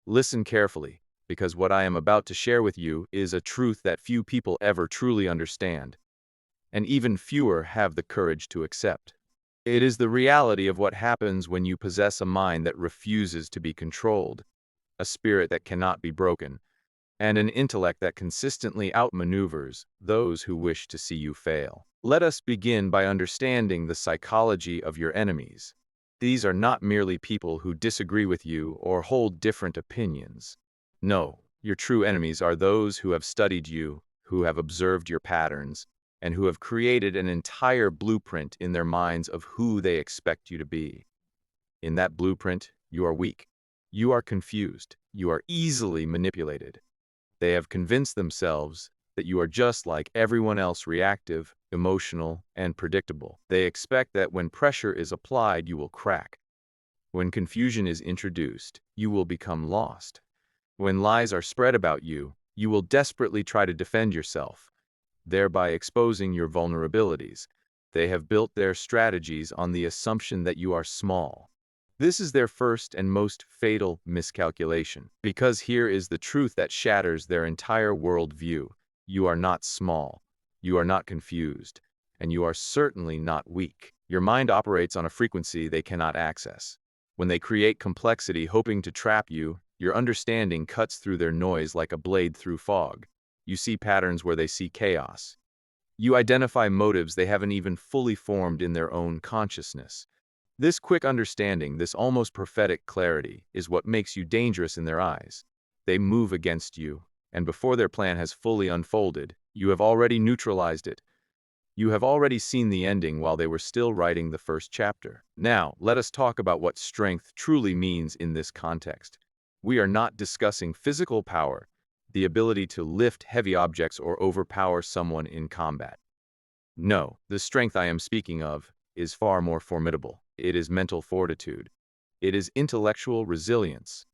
Listen carefully, because what I am about to share with you is a truth that few people ever truly understand, and even fewer have the courage to accept. It is the reality of what happens when you possess a mind that refuses to be controlled, a spirit that cannot be broken, and an intellect that consistently outmaneuvers those who wish to see you fail. Let us begin by understanding the psychology of your enemies. These are not merely people who disagree with you or hold different opinions. No, your true enemies are those who have studied you, who have observed your patterns, and who have created an entire blueprint in their minds of who they expect you to be. In that blueprint, you are weak. You are confused. You are easily manipulated. They have convinced themselves that you are just like everyone else, reactive, emotional, and predictable. They expect that when pressure is applied, you will crack. When confusion is introduced, you will become lost. When lies are spread about you, you will desperately try to defend yourself, thereby exposing your vulnerabilities. They have built their strategies on the assumption that you are small. This is their first and most fatal miscalculation, because here is the truth that shatters their entire worldview. You are not small, you are not confused, and you are certainly not weak. Your mind operates on a frequency they cannot access. When they create complexity hoping to trap you, your understanding cuts through their noise like a blade through fog. You see patterns where they see chaos. You identify motives they haven't even fully formed in their own consciousness. This quick understanding, this almost prophetic clarity, is what makes you dangerous in their eyes. They move against you, and before their plan has fully unfolded, you have already neutralized it. You have already seen the ending while they were still writing the first chapter. Now, let us talk about what strength truly means in this context. We are not discussing physical power, the ability to lift heavy objects or overpower someone in combat. No, the strength I am speaking of is far more formidable. It is mental fortitude. It is intellectual resilience.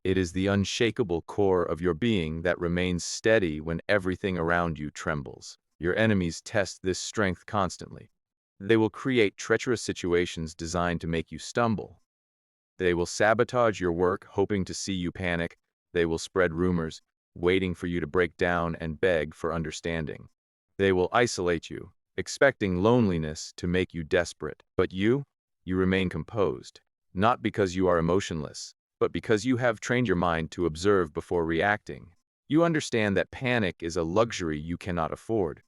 It is the unshakable core of your being that remains steady when everything around you trembles. Your enemies test this strength constantly. They will create treacherous situations designed to make you stumble. They will sabotage your work, hoping to see you panic. They will spread rumors, waiting for you to break down and beg for understanding. They will isolate you, expecting loneliness to make you desperate. But you remain composed, not because you are emotionless, but because you have trained your mind to observe before reacting. You understand that panic is a luxury you cannot afford.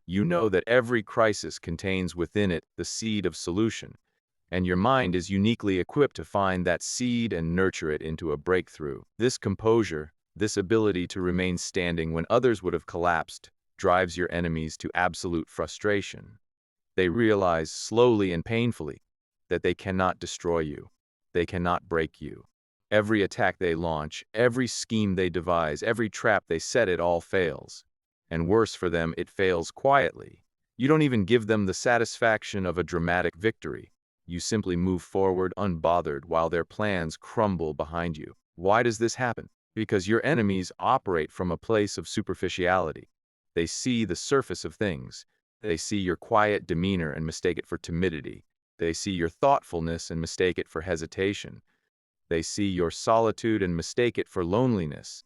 You know that every crisis contains within it the seed of solution, and your mind is uniquely equipped to find that seed and nurture it into a breakthrough. This composure, this ability to remain standing when others would have collapsed, drives your enemies to absolute frustration. They realize slowly and painfully that they cannot destroy you. They cannot break you. Every attack they launch, every scheme they devise, every trap they set, it all fails. And worse for them, it fails quietly. You don't even give them the satisfaction of a dramatic victory. You simply move forward unbothered while their plans crumble behind you. Why does this happen? Because your enemies operate from a place of superficiality. They see the surface of things. They see your quiet demeanor and mistake it for timidity. They see your thoughtfulness and mistake it for hesitation. They see your solitude and mistake it for loneliness.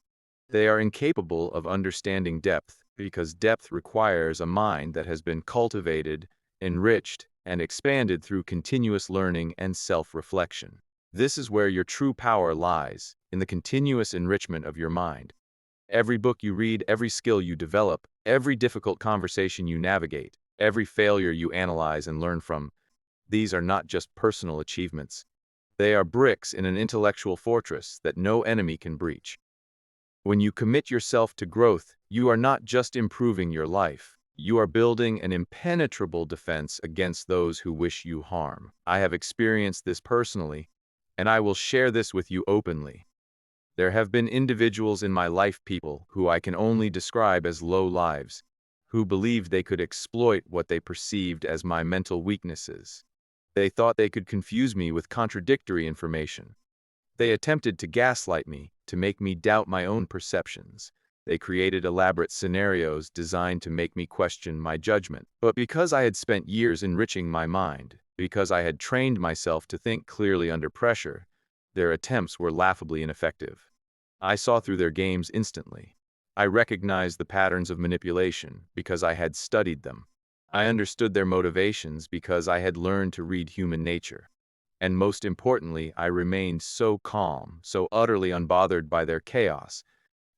They are incapable of understanding depth, because depth requires a mind that has been cultivated, enriched, and expanded through continuous learning and self-reflection. This is where your true power lies, in the continuous enrichment of your mind. Every book you read, every skill you develop, every difficult conversation you navigate, every failure you analyze and learn from, these are not just personal achievements. They are bricks in an intellectual fortress that no enemy can breach. When you commit yourself to growth, you are not just improving your life. You are building an impenetrable defense against those who wish you harm. I have experienced this personally, and I will share this with you openly. There have been individuals in my life, people who I can only describe as low lives, who believed they could exploit what they perceived as my mental weaknesses. They thought they could confuse me with contradictory information. They attempted to gaslight me, to make me doubt my own perceptions. They created elaborate scenarios designed to make me question my judgment. But because I had spent years enriching my mind, because I had trained myself to think clearly under pressure, their attempts were laughably ineffective. I saw through their games instantly. I recognized the patterns of manipulation because I had studied them. I understood their motivations because I had learned to read human nature. And most importantly, I remained so calm, so utterly unbothered by their chaos,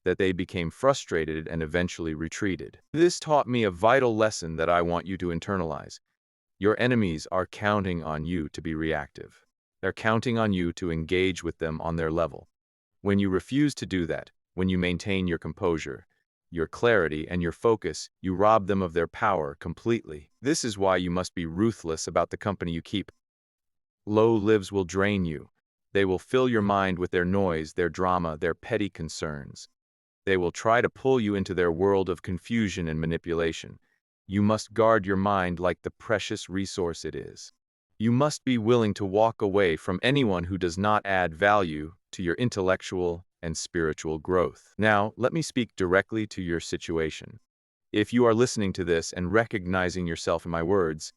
that they became frustrated and eventually retreated. This taught me a vital lesson that I want you to internalize. Your enemies are counting on you to be reactive. They're counting on you to engage with them on their level. When you refuse to do that, when you maintain your composure, your clarity, and your focus, you rob them of their power completely. This is why you must be ruthless about the company you keep. Low lives will drain you. They will fill your mind with their noise, their drama, their petty concerns. They will try to pull you into their world of confusion and manipulation. You must guard your mind like the precious resource it is. You must be willing to walk away from anyone who does not add value to your intellectual and spiritual growth. Now, let me speak directly to your situation. If you are listening to this and recognizing yourself in my words,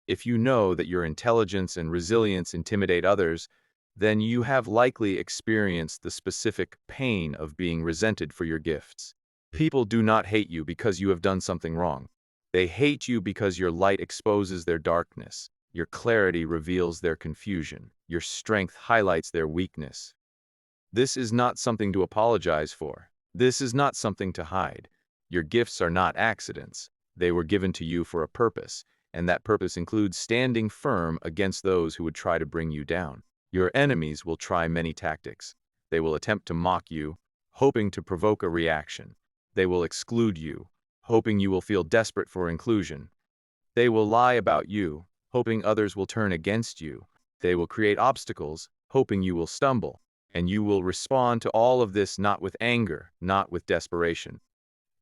if you know that your intelligence and resilience intimidate others, then you have likely experienced the specific pain of being resented for your gifts. People do not hate you because you have done something wrong. They hate you because your light exposes their darkness. Your clarity reveals their confusion. Your strength highlights their weakness. This is not something to apologize for. This is not something to hide. Your gifts are not accidents. They were given to you for a purpose, and that purpose includes standing firm against those who would try to bring you down. Your enemies will try many tactics. They will attempt to mock you, hoping to provoke a reaction. They will exclude you, hoping you will feel desperate for inclusion. They will lie about you, hoping others will turn against you. They will create obstacles, hoping you will stumble. And you will respond to all of this not with anger, not with desperation,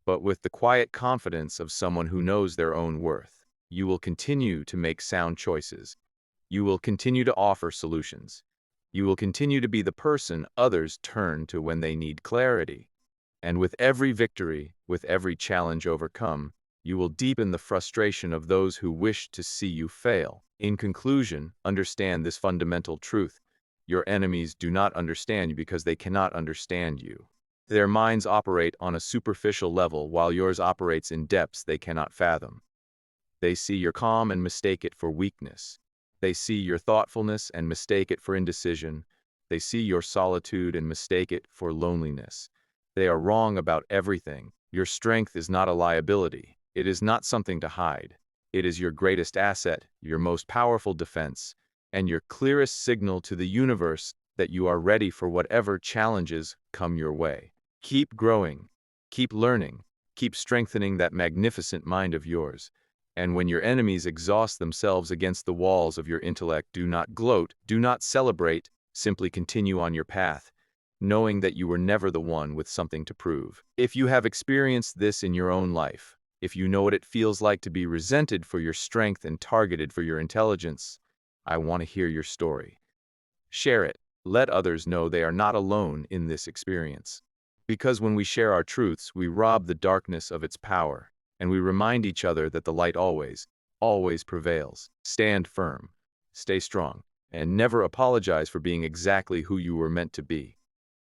but with the quiet confidence of someone who knows their own worth. You will continue to make sound choices. You will continue to offer solutions. You will continue to be the person others turn to when they need clarity. And with every victory, with every challenge overcome, you will deepen the frustration of those who wish to see you fail. In conclusion, understand this fundamental truth. Your enemies do not understand you because they cannot understand you. Their minds operate on a superficial level while yours operates in depths they cannot fathom. They see your calm and mistake it for weakness. They see your thoughtfulness and mistake it for indecision. They see your solitude and mistake it for loneliness. They are wrong about everything. Your strength is not a liability. It is not something to hide. It is your greatest asset, your most powerful defense, and your clearest signal to the universe that you are ready for whatever challenges come your way. Keep growing. Keep learning. Keep strengthening that magnificent mind of yours. And when your enemies exhaust themselves against the walls of your intellect, do not gloat, do not celebrate, simply continue on your path, knowing that you were never the one with something to prove. If you have experienced this in your own life, if you know what it feels like to be resented for your strength and targeted for your intelligence, I want to hear your story. Share it. Let others know they are not alone in this experience. Because when we share our truths, we rob the darkness of its power, and we remind each other that the light always, always prevails. Stand firm, stay strong, and never apologize for being exactly who you were meant to be.